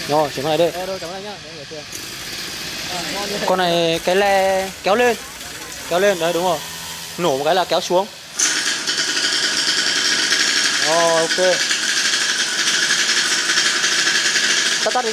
Rồi, chuyển con này đi. Rồi, cảm ơn anh nhá. Con này cái le kéo lên. Kéo lên, đấy đúng rồi. Nổ một cái là kéo xuống. Rồi, ok. Tắt đi.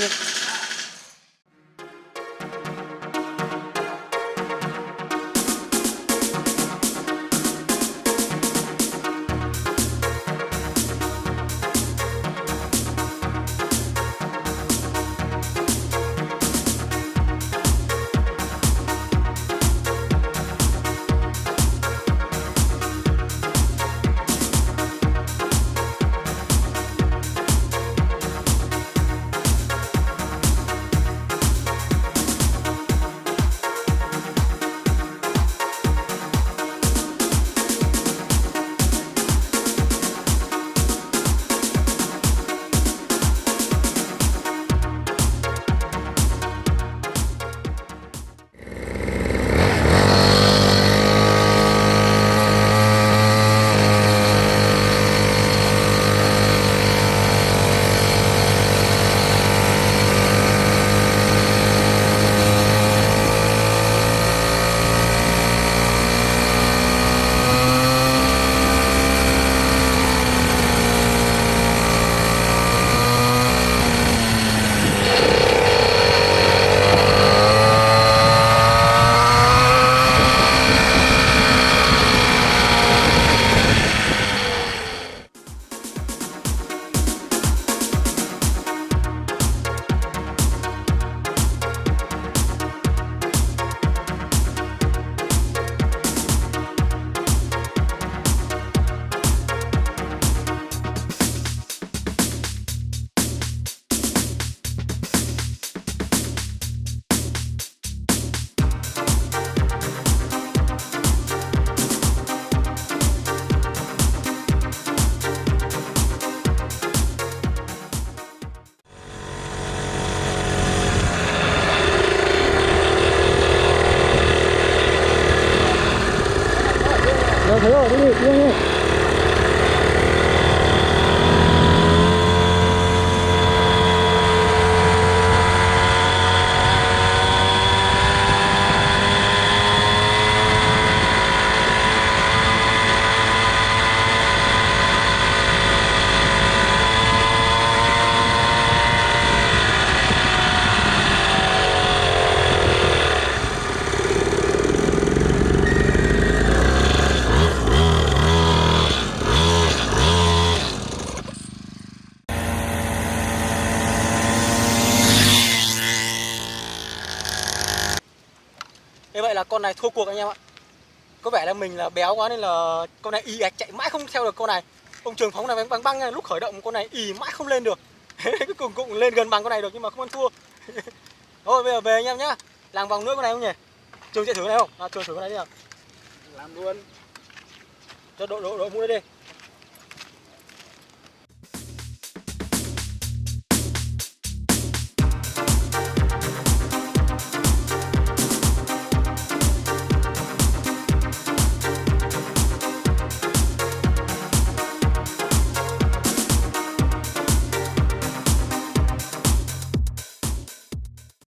Rồi, thấy rồi, đi đi. Như vậy là con này thua cuộc anh em ạ. Có vẻ là mình là béo quá nên là con này ì ạch chạy mãi không theo được con này. Ông Trường phóng này băng băng lúc khởi động con này ì mãi không lên được. Cuối cùng cũng lên gần bằng con này được nhưng mà không ăn thua. Thôi bây giờ về anh em nhá. Làm vòng nữa con này không nhỉ? Trường sẽ thử cái này không? Trường thử con này đi nào. Làm luôn. Cho đội mũ đây đi.